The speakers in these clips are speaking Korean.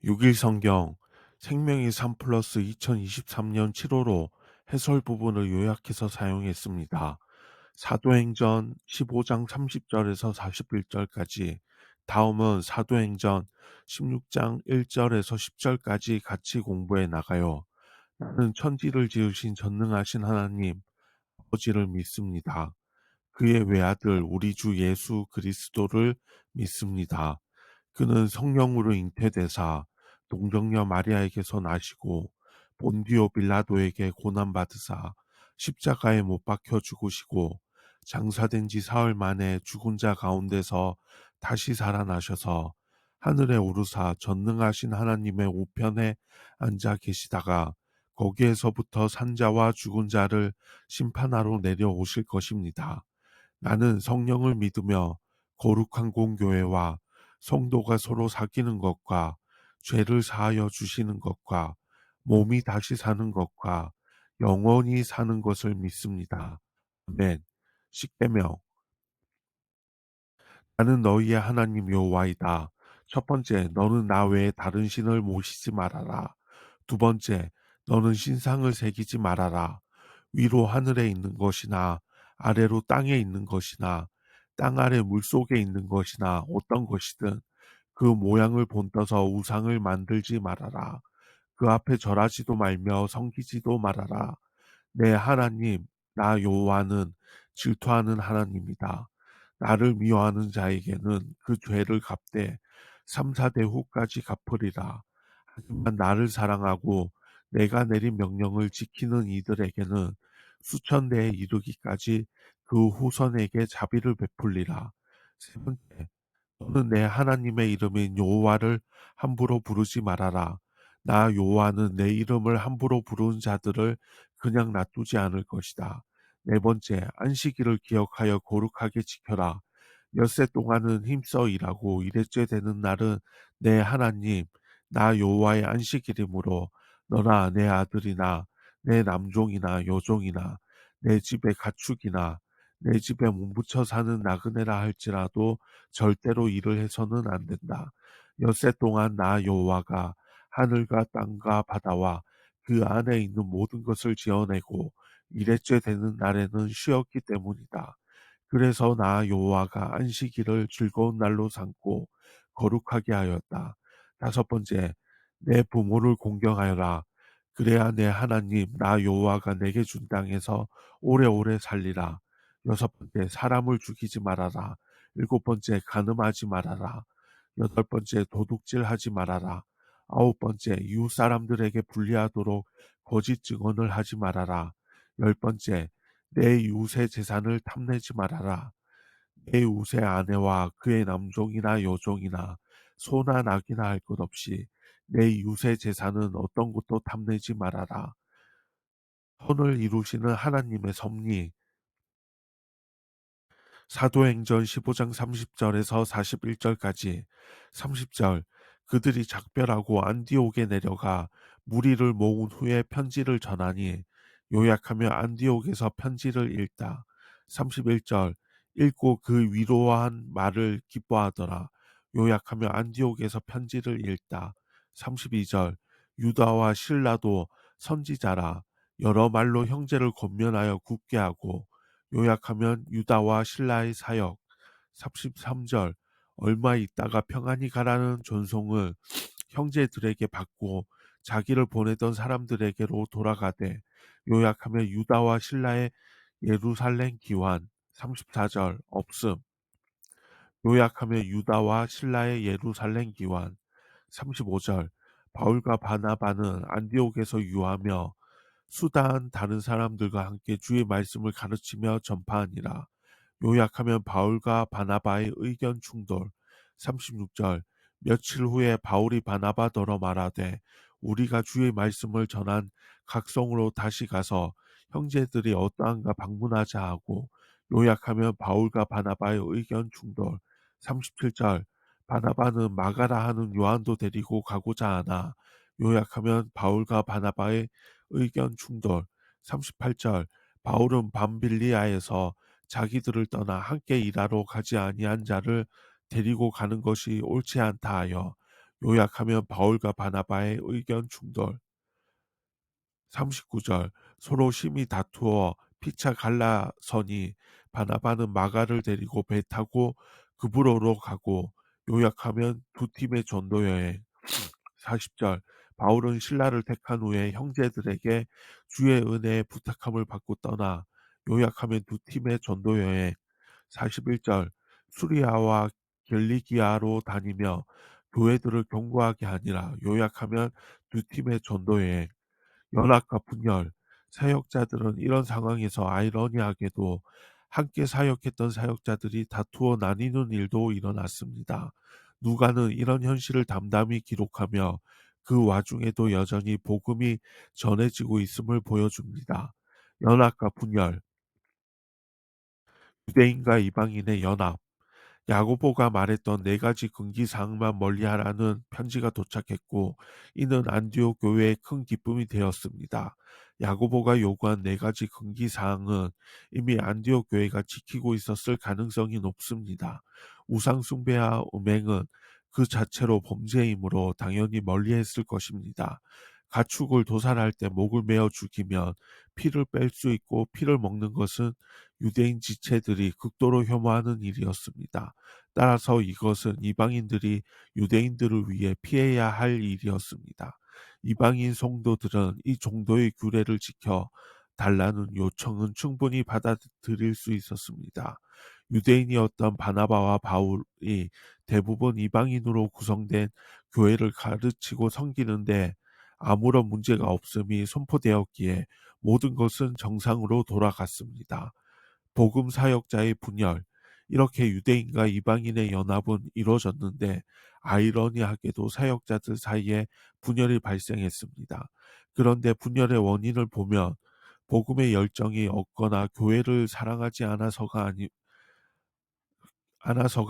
6일 성경 생명의 3 플러스 2023년 7호로 해설 부분을 요약해서 사용했습니다. 사도행전 15장 30절에서 41절까지, 다음은 사도행전 16장 1절에서 10절까지 같이 공부해 나가요. 나는 천지를 지으신 전능하신 하나님 아버지를 믿습니다. 그의 외아들 우리 주 예수 그리스도를 믿습니다. 그는 성령으로 잉태되사 동정녀 마리아에게서 나시고 본디오 빌라도에게 고난받으사 십자가에 못 박혀 죽으시고 장사된 지 사흘 만에 죽은 자 가운데서 다시 살아나셔서 하늘에 오르사 전능하신 하나님의 우편에 앉아 계시다가 거기에서부터 산자와 죽은 자를 심판하러 내려오실 것입니다. 나는 성령을 믿으며 거룩한 공교회와 성도가 서로 사귀는 것과 죄를 사하여 주시는 것과 몸이 다시 사는 것과 영원히 사는 것을 믿습니다. 아멘. 십계명. 나는 너희의 하나님 여호와이다. 첫 번째, 너는 나 외에 다른 신을 모시지 말아라. 두 번째, 너는 신상을 새기지 말아라. 위로 하늘에 있는 것이나 아래로 땅에 있는 것이나 땅 아래 물속에 있는 것이나 어떤 것이든 그 모양을 본떠서 우상을 만들지 말아라. 그 앞에 절하지도 말며 섬기지도 말아라. 내 하나님, 나 여호와는 질투하는 하나님이다. 나를 미워하는 자에게는 그 죄를 갚되 3, 4대 후까지 갚으리라. 하지만 나를 사랑하고 내가 내린 명령을 지키는 이들에게는 수천 대에 이르기까지 그 후손에게 자비를 베풀리라. 세 번째, 너는 내 하나님의 이름인 여호와를 함부로 부르지 말아라. 나 여호와는 내 이름을 함부로 부르는 자들을 그냥 놔두지 않을 것이다. 네 번째, 안식일을 기억하여 거룩하게 지켜라. 엿새 동안은 힘써 일하고 일했째 되는 날은 내 하나님 나 여호와의 안식일이므로 너나 내 아들이나 내 남종이나 여종이나 내 집의 가축이나 내 집에 몸붙여 사는 나그네라 할지라도 절대로 일을 해서는 안 된다. 엿새 동안 나 여호와가 하늘과 땅과 바다와 그 안에 있는 모든 것을 지어내고 일했째 되는 날에는 쉬었기 때문이다. 그래서 나 여호와가 안식일을 즐거운 날로 삼고 거룩하게 하였다. 다섯 번째, 내 부모를 공경하여라. 그래야 내 하나님 나 여호와가 내게 준 땅에서 오래오래 살리라. 여섯 번째, 사람을 죽이지 말아라. 일곱 번째, 간음하지 말아라. 여덟 번째, 도둑질하지 말아라. 아홉 번째, 이웃 사람들에게 불리하도록 거짓 증언을 하지 말아라. 열 번째, 내 이웃의 재산을 탐내지 말아라. 내 이웃의 아내와 그의 남종이나 여종이나 소나 낙이나 할 것 없이 내 이웃의 재산은 어떤 것도 탐내지 말아라. 선을 이루시는 하나님의 섭리. 사도행전 15장 30절에서 41절까지. 30절, 그들이 작별하고 안디옥에 내려가 무리를 모은 후에 편지를 전하니 요약하며 안디옥에서 편지를 읽다. 31절, 읽고 그 위로한 말을 기뻐하더라. 요약하며 안디옥에서 편지를 읽다. 32절, 유다와 신라도 선지자라. 여러 말로 형제를 권면하여 굳게 하고, 요약하면 유다와 신라의 사역. 33절, 얼마 있다가 평안히 가라는 전송을 형제들에게 받고 자기를 보내던 사람들에게로 돌아가되, 요약하면 유다와 신라의 예루살렘 기환. 34절, 없음. 요약하면 유다와 신라의 예루살렘 기환. 35절, 바울과 바나바는 안디옥에서 유하며 수다한 다른 사람들과 함께 주의 말씀을 가르치며 전파하니라. 요약하면 바울과 바나바의 의견 충돌. 36절, 며칠 후에 바울이 바나바더러 말하되 우리가 주의 말씀을 전한 각성으로 다시 가서 형제들이 어떠한가 방문하자 하고, 요약하면 바울과 바나바의 의견 충돌. 37절, 바나바는 마가라 하는 요한도 데리고 가고자 하나. 요약하면 바울과 바나바의 의견 충돌. 38절, 바울은 밤빌리아에서 자기들을 떠나 함께 일하러 가지 아니한 자를 데리고 가는 것이 옳지 않다 하여. 요약하면 바울과 바나바의 의견 충돌. 39절 서로 심히 다투어 피차 갈라서니 바나바는 마가를 데리고 배 타고 그브로로 가고, 요약하면 두 팀의 전도 여행. 40절 바울은 신라를 택한 후에 형제들에게 주의 은혜에 부탁함을 받고 떠나, 요약하면 두 팀의 전도 여행. 41절 수리아와 겔리기아로 다니며 교회들을 경고하게 하니라, 요약하면 두 팀의 전도 여행. 연합과 분열. 사역자들은 이런 상황에서 아이러니하게도 함께 사역했던 사역자들이 다투어 나뉘는 일도 일어났습니다. 누가는 이런 현실을 담담히 기록하며 그 와중에도 여전히 복음이 전해지고 있음을 보여줍니다. 연합과 분열. 유대인과 이방인의 연합. 야고보가 말했던 네 가지 금기사항만 멀리하라는 편지가 도착했고, 이는 안디옥 교회의 큰 기쁨이 되었습니다. 야고보가 요구한 네 가지 금기사항은 이미 안디옥 교회가 지키고 있었을 가능성이 높습니다. 우상숭배와 음행은 그 자체로 범죄이므로 당연히 멀리했을 것입니다. 가축을 도살할 때 목을 메어 죽이면 피를 뺄 수 있고, 피를 먹는 것은 유대인 지체들이 극도로 혐오하는 일이었습니다. 따라서 이것은 이방인들이 유대인들을 위해 피해야 할 일이었습니다. 이방인 성도들은 이 정도의 규례를 지켜 달라는 요청은 충분히 받아들일 수 있었습니다. 유대인이었던 바나바와 바울이 대부분 이방인으로 구성된 교회를 가르치고 섬기는데 아무런 문제가 없음이 선포되었기에 모든 것은 정상으로 돌아갔습니다. 복음 사역자의 분열. 이렇게 유대인과 이방인의 연합은 이루어졌는데 아이러니하게도 사역자들 사이에 분열이 발생했습니다. 그런데 분열의 원인을 보면 복음의 열정이 없거나 교회를 사랑하지 않아서가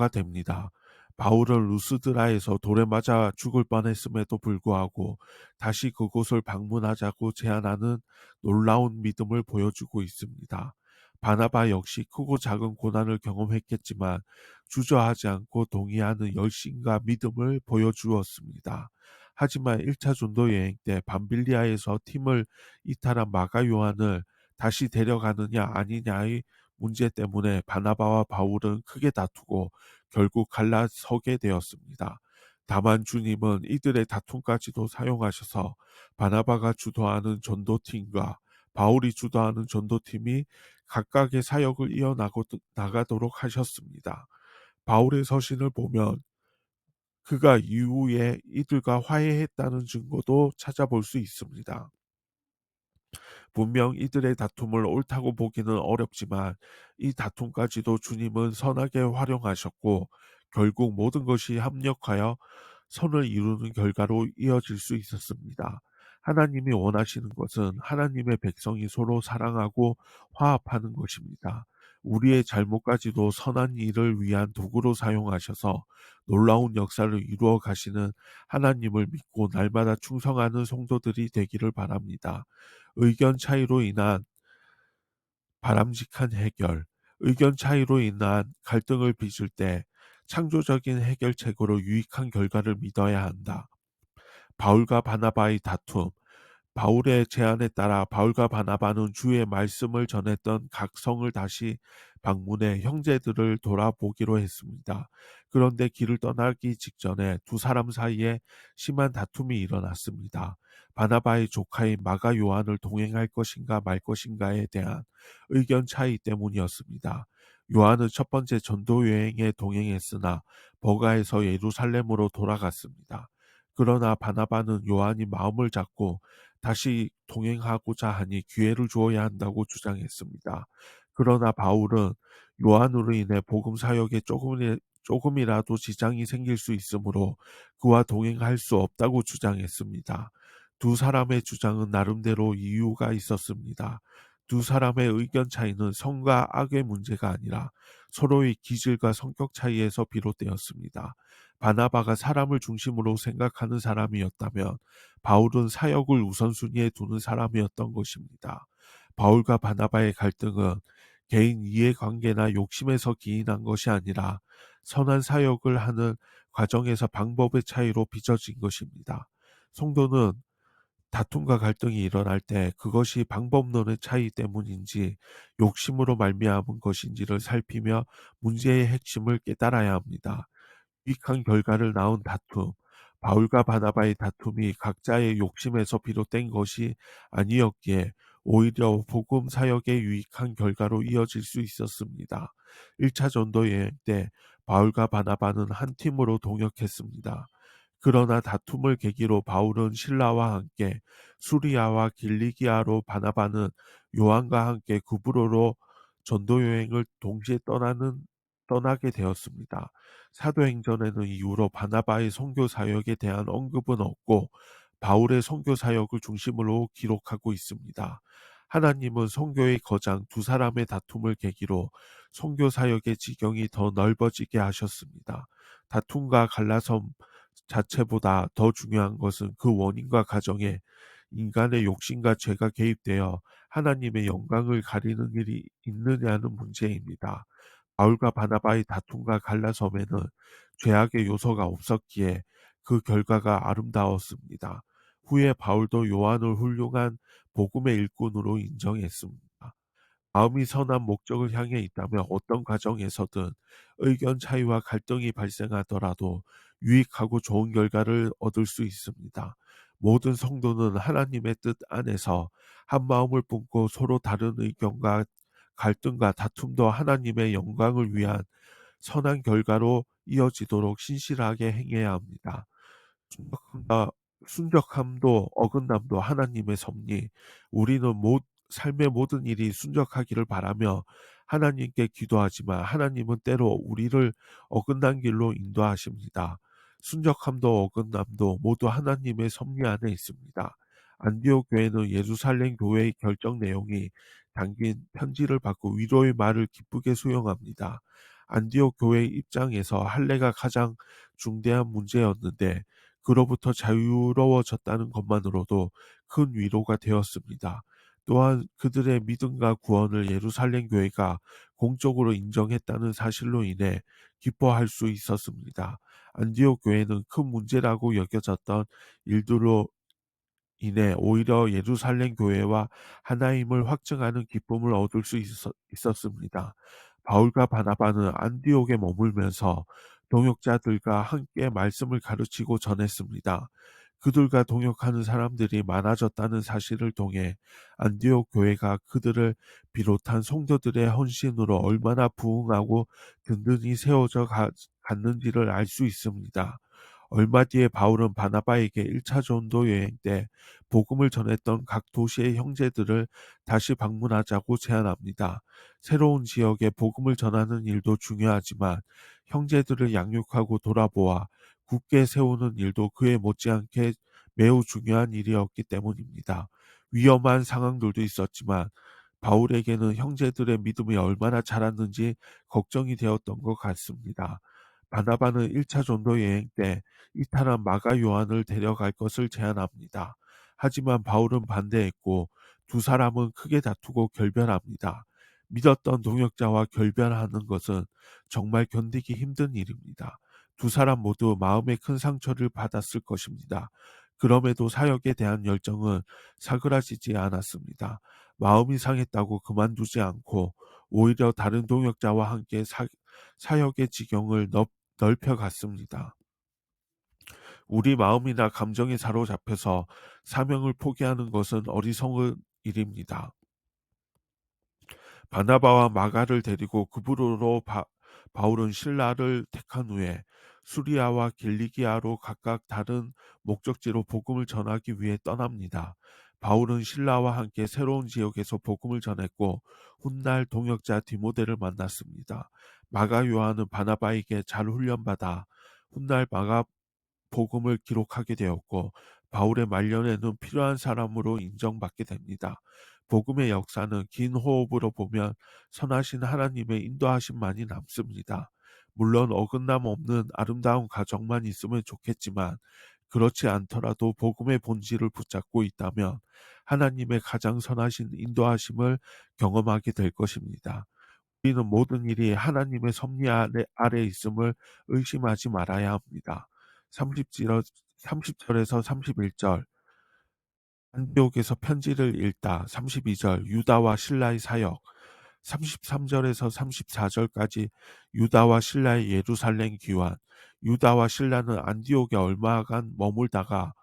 됩니다. 바울은 루스드라에서 돌에 맞아 죽을 뻔했음에도 불구하고 다시 그곳을 방문하자고 제안하는 놀라운 믿음을 보여주고 있습니다. 바나바 역시 크고 작은 고난을 경험했겠지만 주저하지 않고 동의하는 열심과 믿음을 보여주었습니다. 하지만 1차 전도 여행 때 밤빌리아에서 팀을 이탈한 마가 요한을 다시 데려가느냐 아니냐의 문제 때문에 바나바와 바울은 크게 다투고 결국 갈라서게 되었습니다. 다만 주님은 이들의 다툼까지도 사용하셔서 바나바가 주도하는 전도팀과 바울이 주도하는 전도팀이 각각의 사역을 나가도록 하셨습니다. 바울의 서신을 보면 그가 이후에 이들과 화해했다는 증거도 찾아볼 수 있습니다. 분명 이들의 다툼을 옳다고 보기는 어렵지만 이 다툼까지도 주님은 선하게 활용하셨고 결국 모든 것이 합력하여 선을 이루는 결과로 이어질 수 있었습니다. 하나님이 원하시는 것은 하나님의 백성이 서로 사랑하고 화합하는 것입니다. 우리의 잘못까지도 선한 일을 위한 도구로 사용하셔서 놀라운 역사를 이루어 가시는 하나님을 믿고 날마다 충성하는 성도들이 되기를 바랍니다. 의견 차이로 인한 바람직한 해결. 의견 차이로 인한 갈등을 빚을 때 창조적인 해결책으로 유익한 결과를 믿어야 한다. 바울과 바나바의 다툼. 바울의 제안에 따라 바울과 바나바는 주의 말씀을 전했던 각 성을 다시 방문해 형제들을 돌아보기로 했습니다. 그런데 길을 떠나기 직전에 두 사람 사이에 심한 다툼이 일어났습니다. 바나바의 조카인 마가 요한을 동행할 것인가 말 것인가에 대한 의견 차이 때문이었습니다. 요한은 첫 번째 전도 여행에 동행했으나 버가에서 예루살렘으로 돌아갔습니다. 그러나 바나바는 요한이 마음을 잡고 다시 동행하고자 하니 기회를 주어야 한다고 주장했습니다. 그러나 바울은 요한으로 인해 복음 사역에 조금이라도 지장이 생길 수 있으므로 그와 동행할 수 없다고 주장했습니다. 두 사람의 주장은 나름대로 이유가 있었습니다. 두 사람의 의견 차이는 선과 악의 문제가 아니라 서로의 기질과 성격 차이에서 비롯되었습니다. 바나바가 사람을 중심으로 생각하는 사람이었다면 바울은 사역을 우선순위에 두는 사람이었던 것입니다. 바울과 바나바의 갈등은 개인 이해관계나 욕심에서 기인한 것이 아니라 선한 사역을 하는 과정에서 방법의 차이로 빚어진 것입니다. 성도는 다툼과 갈등이 일어날 때 그것이 방법론의 차이 때문인지 욕심으로 말미암은 것인지를 살피며 문제의 핵심을 깨달아야 합니다. 유익한 결과를 낳은 다툼, 바울과 바나바의 다툼이 각자의 욕심에서 비롯된 것이 아니었기에 오히려 복음 사역의 유익한 결과로 이어질 수 있었습니다. 1차 전도 여행 때 바울과 바나바는 한 팀으로 동역했습니다. 그러나 다툼을 계기로 바울은 신라와 함께 수리아와 길리기아로, 바나바는 요한과 함께 구브로로 전도 여행을 동시에 떠나게 되었습니다. 사도행전에는 이후로 바나바의 선교 사역에 대한 언급은 없고 바울의 선교 사역을 중심으로 기록하고 있습니다. 하나님은 선교의 거장 두 사람의 다툼을 계기로 선교 사역의 지경이 더 넓어지게 하셨습니다. 다툼과 갈라섬 자체보다 더 중요한 것은 그 원인과 과정에 인간의 욕심과 죄가 개입되어 하나님의 영광을 가리는 일이 있느냐는 문제입니다. 바울과 바나바의 다툼과 갈라섬에는 죄악의 요소가 없었기에 그 결과가 아름다웠습니다. 후에 바울도 요한을 훌륭한 복음의 일꾼으로 인정했습니다. 마음이 선한 목적을 향해 있다면 어떤 과정에서든 의견 차이와 갈등이 발생하더라도 유익하고 좋은 결과를 얻을 수 있습니다. 모든 성도는 하나님의 뜻 안에서 한 마음을 품고 서로 다른 의견과 갈등과 다툼도 하나님의 영광을 위한 선한 결과로 이어지도록 신실하게 행해야 합니다. 순박함과 순적함도 어긋남도 하나님의 섭리. 우리는 삶의 모든 일이 순적하기를 바라며 하나님께 기도하지만 하나님은 때로 우리를 어긋난 길로 인도하십니다. 순적함도 어긋남도 모두 하나님의 섭리 안에 있습니다. 안디옥 교회는 예루살렘 교회의 결정 내용이 담긴 편지를 받고 위로의 말을 기쁘게 수용합니다. 안디옥 교회의 입장에서 할례가 가장 중대한 문제였는데 그로부터 자유로워졌다는 것만으로도 큰 위로가 되었습니다. 또한 그들의 믿음과 구원을 예루살렘 교회가 공적으로 인정했다는 사실로 인해 기뻐할 수 있었습니다. 안디옥 교회는 큰 문제라고 여겨졌던 일들로 인해 오히려 예루살렘 교회와 하나임을 확증하는 기쁨을 얻을 수 있었습니다. 바울과 바나바는 안디옥에 머물면서 동역자들과 함께 말씀을 가르치고 전했습니다. 그들과 동역하는 사람들이 많아졌다는 사실을 통해 안디옥 교회가 그들을 비롯한 성도들의 헌신으로 얼마나 부흥하고 든든히 세워져 갔는지를 알 수 있습니다. 얼마 뒤에 바울은 바나바에게 1차 전도 여행 때 복음을 전했던 각 도시의 형제들을 다시 방문하자고 제안합니다. 새로운 지역에 복음을 전하는 일도 중요하지만 형제들을 양육하고 돌아보아 굳게 세우는 일도 그에 못지않게 매우 중요한 일이었기 때문입니다. 위험한 상황들도 있었지만 바울에게는 형제들의 믿음이 얼마나 자랐는지 걱정이 되었던 것 같습니다. 바나바는 1차 전도 여행 때 이탈한 마가 요한을 데려갈 것을 제안합니다. 하지만 바울은 반대했고 두 사람은 크게 다투고 결별합니다. 믿었던 동역자와 결별하는 것은 정말 견디기 힘든 일입니다. 두 사람 모두 마음에 큰 상처를 받았을 것입니다. 그럼에도 사역에 대한 열정은 사그라지지 않았습니다. 마음이 상했다고 그만두지 않고 오히려 다른 동역자와 함께 사역의 지경을 넓혀갔습니다. 우리 마음이나 감정에 사로잡혀서 사명을 포기하는 것은 어리석은 일입니다. 바나바와 마가를 데리고 그브로로 바울은 신라를 택한 후에 수리아와 길리기아로 각각 다른 목적지로 복음을 전하기 위해 떠납니다. 바울은 신라와 함께 새로운 지역에서 복음을 전했고 훗날 동역자 디모데를 만났습니다. 마가 요한은 바나바에게 잘 훈련받아 훗날 마가 복음을 기록하게 되었고 바울의 말년에는 필요한 사람으로 인정받게 됩니다. 복음의 역사는 긴 호흡으로 보면 선하신 하나님의 인도하심만이 남습니다. 물론 어긋남 없는 아름다운 가정만 있으면 좋겠지만 그렇지 않더라도 복음의 본질을 붙잡고 있다면 하나님의 가장 선하신 인도하심을 경험하게 될 것입니다. 우리는 모든 일이 하나님의 섭리 아래 있음을 의심하지 말아야 합니다. 30절, 30절에서 31절 안디옥에서 편지를 읽다. 32절 유다와 실라의 사역. 33절에서 34절까지 유다와 실라의 예루살렘 귀환. 유다와 실라는 안디옥에 얼마간 머물다가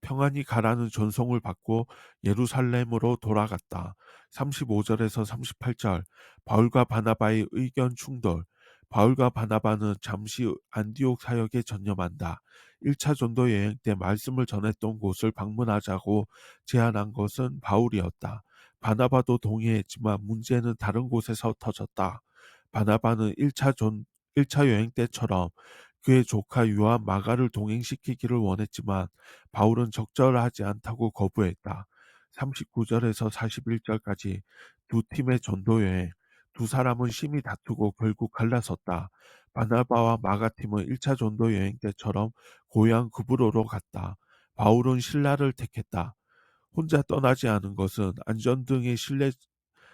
평안히 가라는 전송을 받고 예루살렘으로 돌아갔다. 35절에서 38절 바울과 바나바의 의견 충돌. 바울과 바나바는 잠시 안디옥 사역에 전념한다. 1차 전도 여행 때 말씀을 전했던 곳을 방문하자고 제안한 것은 바울이었다. 바나바도 동의했지만 문제는 다른 곳에서 터졌다. 바나바는 1차 여행 때처럼 그의 조카 요한 마가를 동행시키기를 원했지만 바울은 적절하지 않다고 거부했다. 39절에서 41절까지 두 팀의 전도 여행, 두 사람은 심히 다투고 결국 갈라섰다. 바나바와 마가 팀은 1차 전도 여행 때처럼 고향 그브로로 갔다. 바울은 신라를 택했다. 혼자 떠나지 않은 것은 안전 등의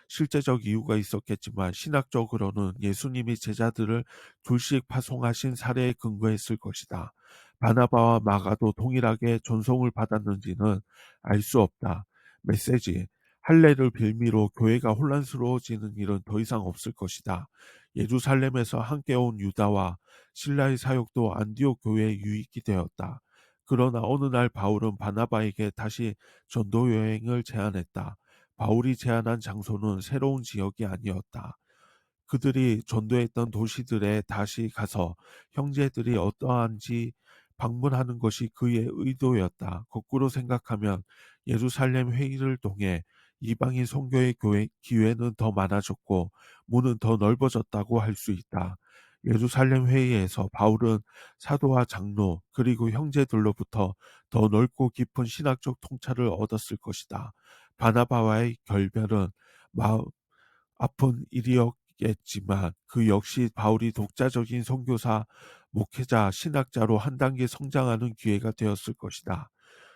실제적 이유가 있었겠지만 신학적으로는 예수님이 제자들을 둘씩 파송하신 사례에 근거했을 것이다. 바나바와 마가도 동일하게 전송을 받았는지는 알 수 없다. 메시지 할례를 빌미로 교회가 혼란스러워지는 일은 더 이상 없을 것이다. 예루살렘에서 함께 온 유다와 신라의 사역도 안디옥 교회에 유익이 되었다. 그러나 어느 날 바울은 바나바에게 다시 전도 여행을 제안했다. 바울이 제안한 장소는 새로운 지역이 아니었다. 그들이 전도했던 도시들에 다시 가서 형제들이 어떠한지 방문하는 것이 그의 의도였다. 거꾸로 생각하면 예루살렘 회의를 통해 이방인 선교의 기회는 더 많아졌고 문은 더 넓어졌다고 할 수 있다. 예루살렘 회의에서 바울은 사도와 장로 그리고 형제들로부터 더 넓고 깊은 신학적 통찰을 얻었을 것이다. 바나바와의 결별은 마음 아픈 일이었겠지만 그 역시 바울이 독자적인 선교사, 목회자, 신학자로 한 단계 성장하는 기회가 되었을 것이다.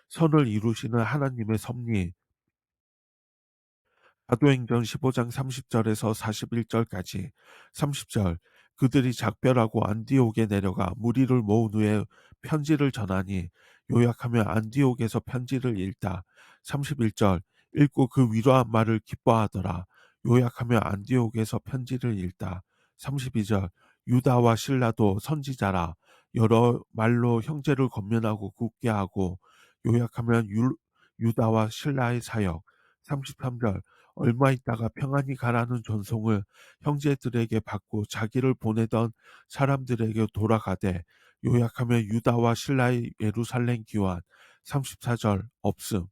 선을 이루시는 하나님의 섭리, 사도행전 15장 30절에서 41절까지 30절 그들이 작별하고 안디옥에 내려가 무리를 모은 후에 편지를 전하니 요약하면 안디옥에서 편지를 읽다. 31절 읽고 그 위로한 말을 기뻐하더라. 요약하면 안디옥에서 편지를 읽다. 32절 유다와 신라도 선지자라 여러 말로 형제를 권면하고 굳게 하고 요약하면 유다와 신라의 사역. 33절 얼마 있다가 평안히 가라는 전송을 형제들에게 받고 자기를 보내던 사람들에게 돌아가되 요약하면 유다와 신라의 예루살렘 기환. 34절 없음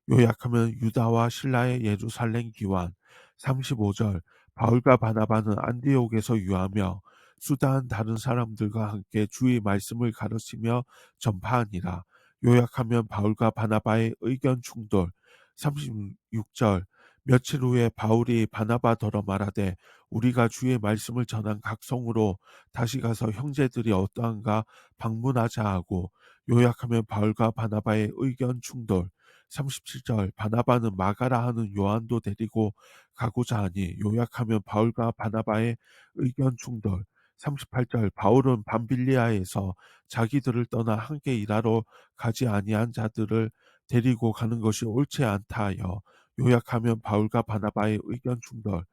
요약하면 유다와 신라의 예루살렘 기환. 35절 바울과 바나바는 안디옥에서 유하며 수다한 다른 사람들과 함께 주의 말씀을 가르치며 전파하니라. 요약하면 바울과 바나바의 의견 충돌. 36절 며칠 후에 바울이 바나바더러 말하되 우리가 주의 말씀을 전한 각성으로 다시 가서 형제들이 어떠한가 방문하자 하고 요약하면 바울과 바나바의 의견 충돌. 37절 바나바는 마가라 하는 요한도 데리고 가고자 하니 요약하면 바울과 바나바의 의견 충돌. 38절 바울은 밤빌리아에서 자기들을 떠나 함께 일하러 가지 아니한 자들을 데리고 가는 것이 옳지 않다 하여 요약하면 바울과 바나바의 의견 충돌.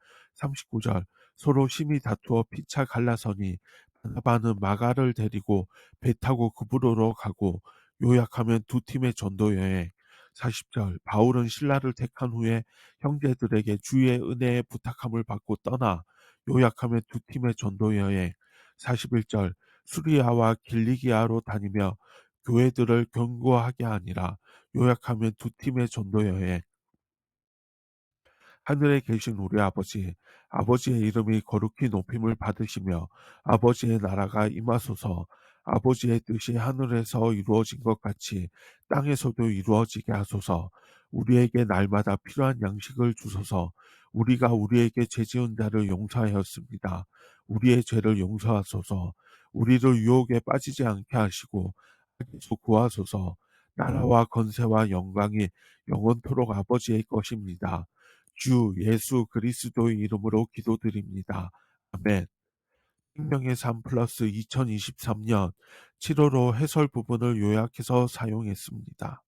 39절 서로 심히 다투어 피차 갈라서니 바나바는 마가를 데리고 배 타고 그브로로 가고 요약하면 두 팀의 전도 여행. 40절 바울은 신라를 택한 후에 형제들에게 주의 은혜의 부탁함을 받고 떠나 요약하면 두 팀의 전도 여행. 41절 수리아와 길리기아로 다니며 교회들을 견고하게 하니라. 요약하면 두 팀의 전도 여행. 하늘에 계신 우리 아버지, 아버지의 이름이 거룩히 높임을 받으시며 아버지의 나라가 임하소서. 아버지의 뜻이 하늘에서 이루어진 것 같이 땅에서도 이루어지게 하소서. 우리에게 날마다 필요한 양식을 주소서. 우리가 우리에게 죄지은 자를 용서하였습니다. 우리의 죄를 용서하소서. 우리를 유혹에 빠지지 않게 하시고 악에서 구하소서. 나라와 건세와 영광이 영원토록 아버지의 것입니다. 주 예수 그리스도의 이름으로 기도드립니다. 아멘. 생명의 삶 플러스 2023년 7월호 해설 부분을 요약해서 사용했습니다.